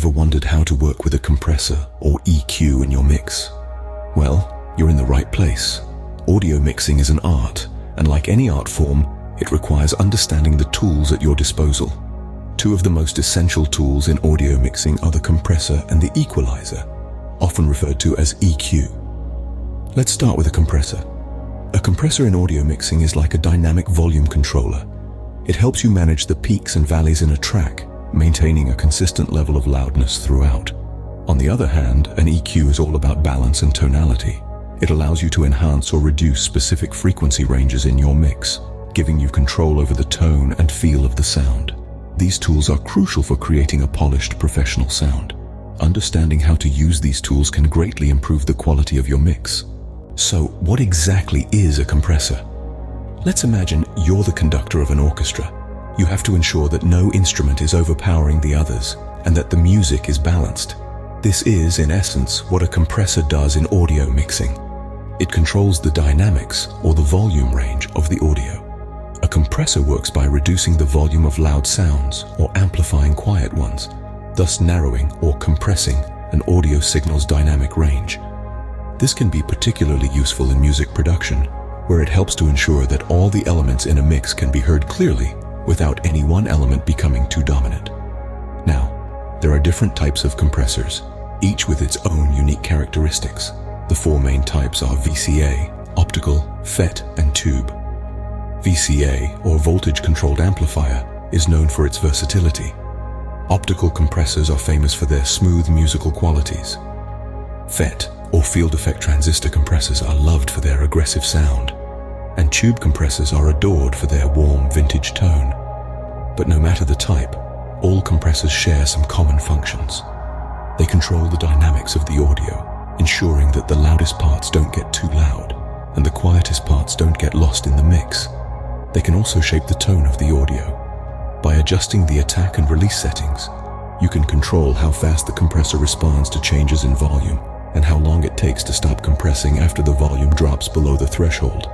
Ever wondered how to work with a compressor or EQ in your mix? Well, you're in the right place. Audio mixing is an art, and like any art form, it requires understanding the tools at your disposal. Two of the most essential tools in audio mixing are the compressor and the equalizer, often referred to as EQ. Let's start with a compressor. A compressor in audio mixing is like a dynamic volume controller. It helps you manage the peaks and valleys in a track, maintaining a consistent level of loudness throughout. On the other hand, an EQ is all about balance and tonality. It allows you to enhance or reduce specific frequency ranges in your mix, giving you control over the tone and feel of the sound. These tools are crucial for creating a polished, professional sound. Understanding how to use these tools can greatly improve the quality of your mix. So, what exactly is a compressor? Let's imagine you're the conductor of an orchestra. You have to ensure that no instrument is overpowering the others and that the music is balanced. This is, in essence, what a compressor does in audio mixing. It controls the dynamics or the volume range of the audio. A compressor works by reducing the volume of loud sounds or amplifying quiet ones, thus narrowing or compressing an audio signal's dynamic range. This can be particularly useful in music production, where it helps to ensure that all the elements in a mix can be heard clearly without any one element becoming too dominant. Now, there are different types of compressors, each with its own unique characteristics. The four main types are VCA, optical, FET, and tube. VCA, or voltage-controlled amplifier, is known for its versatility. Optical compressors are famous for their smooth musical qualities. FET, or field effect transistor compressors, are loved for their aggressive sound, and tube compressors are adored for their warm, vintage tone. But no matter the type, all compressors share some common functions. They control the dynamics of the audio, ensuring that the loudest parts don't get too loud, and the quietest parts don't get lost in the mix. They can also shape the tone of the audio. By adjusting the attack and release settings, you can control how fast the compressor responds to changes in volume, and how long it takes to stop compressing after the volume drops below the threshold.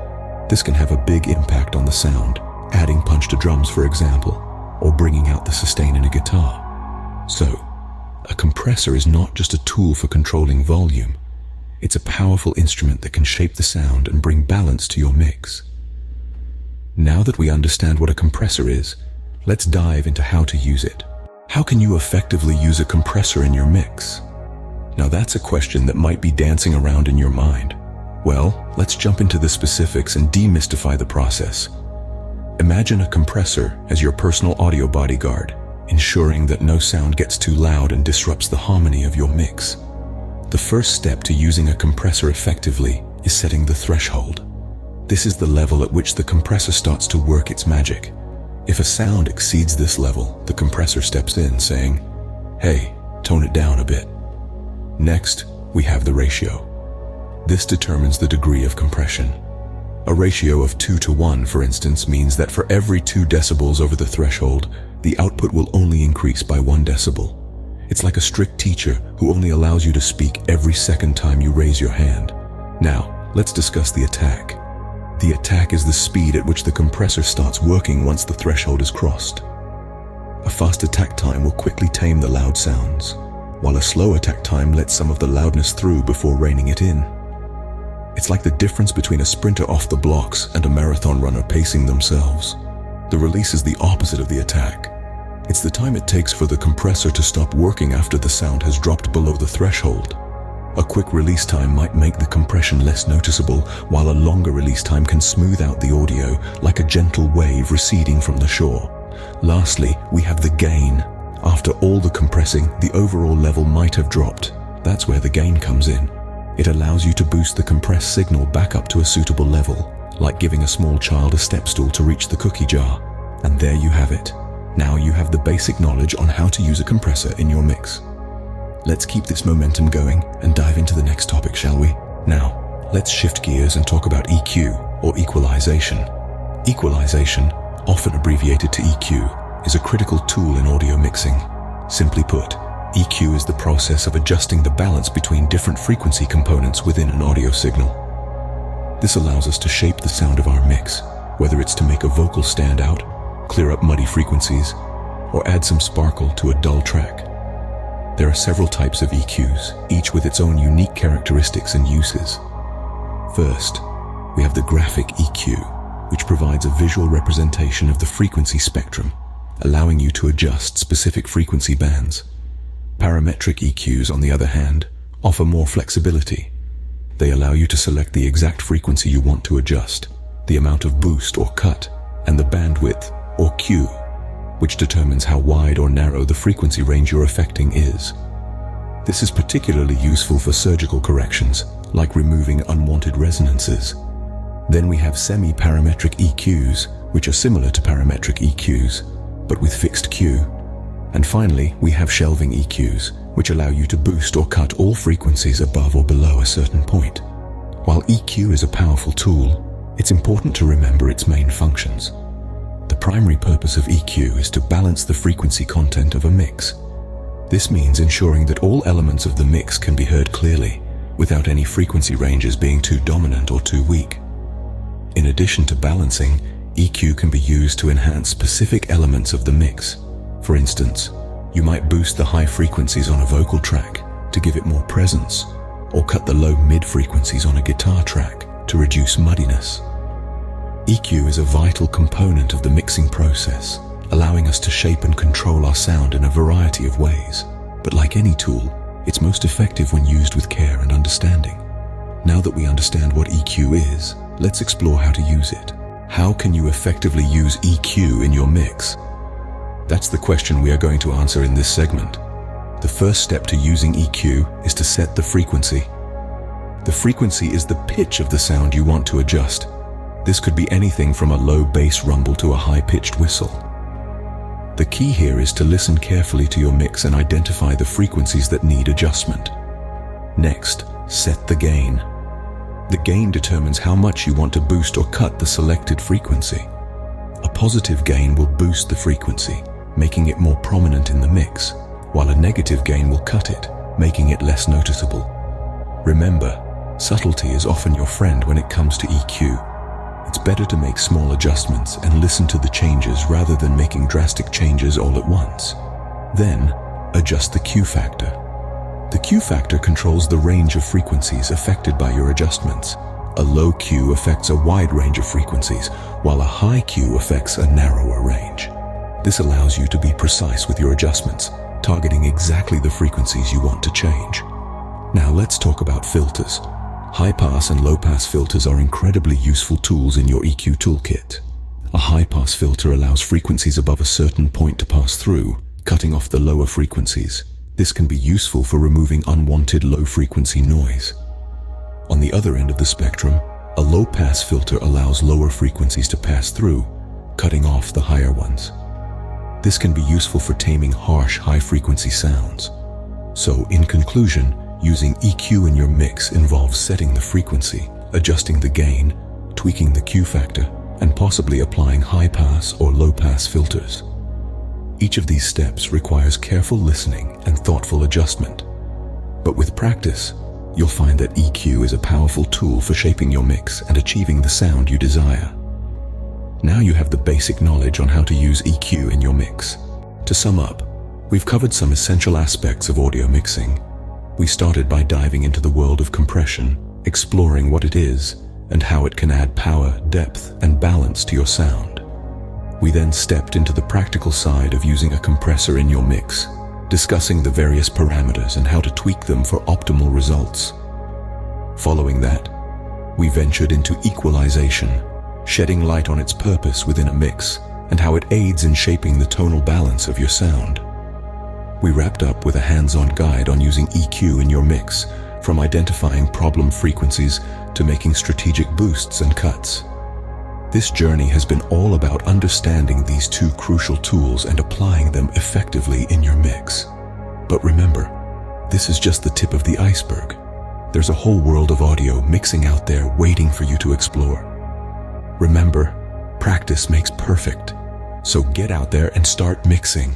This can have a big impact on the sound, adding punch to drums, for example, or bringing out the sustain in a guitar. So, a compressor is not just a tool for controlling volume. It's a powerful instrument that can shape the sound and bring balance to your mix. Now that we understand what a compressor is, let's dive into how to use it. How can you effectively use a compressor in your mix? Now that's a question that might be dancing around in your mind. Well, let's jump into the specifics and demystify the process. Imagine a compressor as your personal audio bodyguard, ensuring that no sound gets too loud and disrupts the harmony of your mix. The first step to using a compressor effectively is setting the threshold. This is the level at which the compressor starts to work its magic. If a sound exceeds this level, the compressor steps in, saying, "Hey, tone it down a bit." Next, we have the ratio. This determines the degree of compression. A ratio of 2 to 1, for instance, means that for every 2 decibels over the threshold, the output will only increase by 1 decibel. It's like a strict teacher who only allows you to speak every second time you raise your hand. Now, let's discuss the attack. The attack is the speed at which the compressor starts working once the threshold is crossed. A fast attack time will quickly tame the loud sounds, while a slow attack time lets some of the loudness through before reining it in. It's like the difference between a sprinter off the blocks and a marathon runner pacing themselves. The release is the opposite of the attack. It's the time it takes for the compressor to stop working after the sound has dropped below the threshold. A quick release time might make the compression less noticeable, while a longer release time can smooth out the audio like a gentle wave receding from the shore. Lastly, we have the gain. After all the compressing, the overall level might have dropped. That's where the gain comes in. It allows you to boost the compressed signal back up to a suitable level, like giving a small child a step stool to reach the cookie jar. And there you have it. Now you have the basic knowledge on how to use a compressor in your mix. Let's keep this momentum going and dive into the next topic, shall we? Now, let's shift gears and talk about EQ, or equalization. Equalization, often abbreviated to EQ, is a critical tool in audio mixing. Simply put, EQ is the process of adjusting the balance between different frequency components within an audio signal. This allows us to shape the sound of our mix, whether it's to make a vocal stand out, clear up muddy frequencies, or add some sparkle to a dull track. There are several types of EQs, each with its own unique characteristics and uses. First, we have the graphic EQ, which provides a visual representation of the frequency spectrum, allowing you to adjust specific frequency bands. Parametric EQs, on the other hand, offer more flexibility. They allow you to select the exact frequency you want to adjust, the amount of boost or cut, and the bandwidth, or Q, which determines how wide or narrow the frequency range you're affecting is. This is particularly useful for surgical corrections, like removing unwanted resonances. Then we have semi-parametric EQs, which are similar to parametric EQs, but with fixed Q. And finally, we have shelving EQs, which allow you to boost or cut all frequencies above or below a certain point. While EQ is a powerful tool, it's important to remember its main functions. The primary purpose of EQ is to balance the frequency content of a mix. This means ensuring that all elements of the mix can be heard clearly, without any frequency ranges being too dominant or too weak. In addition to balancing, EQ can be used to enhance specific elements of the mix. For instance, you might boost the high frequencies on a vocal track to give it more presence, or cut the low mid frequencies on a guitar track to reduce muddiness. EQ is a vital component of the mixing process, allowing us to shape and control our sound in a variety of ways. But like any tool, it's most effective when used with care and understanding. Now that we understand what EQ is, let's explore how to use it. How can you effectively use EQ in your mix? That's the question we are going to answer in this segment. The first step to using EQ is to set the frequency. The frequency is the pitch of the sound you want to adjust. This could be anything from a low bass rumble to a high-pitched whistle. The key here is to listen carefully to your mix and identify the frequencies that need adjustment. Next, set the gain. The gain determines how much you want to boost or cut the selected frequency. A positive gain will boost the frequency, making it more prominent in the mix, while a negative gain will cut it, making it less noticeable. Remember, subtlety is often your friend when it comes to EQ. It's better to make small adjustments and listen to the changes rather than making drastic changes all at once. Then, adjust the Q factor. The Q factor controls the range of frequencies affected by your adjustments. A low Q affects a wide range of frequencies, while a high Q affects a narrower range. This allows you to be precise with your adjustments, targeting exactly the frequencies you want to change. Now let's talk about filters. High-pass and low-pass filters are incredibly useful tools in your EQ toolkit. A high-pass filter allows frequencies above a certain point to pass through, cutting off the lower frequencies. This can be useful for removing unwanted low-frequency noise. On the other end of the spectrum, a low-pass filter allows lower frequencies to pass through, cutting off the higher ones. This can be useful for taming harsh, high-frequency sounds. So, in conclusion, using EQ in your mix involves setting the frequency, adjusting the gain, tweaking the Q factor, and possibly applying high-pass or low-pass filters. Each of these steps requires careful listening and thoughtful adjustment. But with practice, you'll find that EQ is a powerful tool for shaping your mix and achieving the sound you desire. Now you have the basic knowledge on how to use EQ in your mix. To sum up, we've covered some essential aspects of audio mixing. We started by diving into the world of compression, exploring what it is and how it can add power, depth, and balance to your sound. We then stepped into the practical side of using a compressor in your mix, discussing the various parameters and how to tweak them for optimal results. Following that, we ventured into equalization, shedding light on its purpose within a mix and how it aids in shaping the tonal balance of your sound. We wrapped up with a hands-on guide on using EQ in your mix, from identifying problem frequencies to making strategic boosts and cuts. This journey has been all about understanding these two crucial tools and applying them effectively in your mix. But remember, this is just the tip of the iceberg. There's a whole world of audio mixing out there waiting for you to explore. Remember, practice makes perfect. So get out there and start mixing.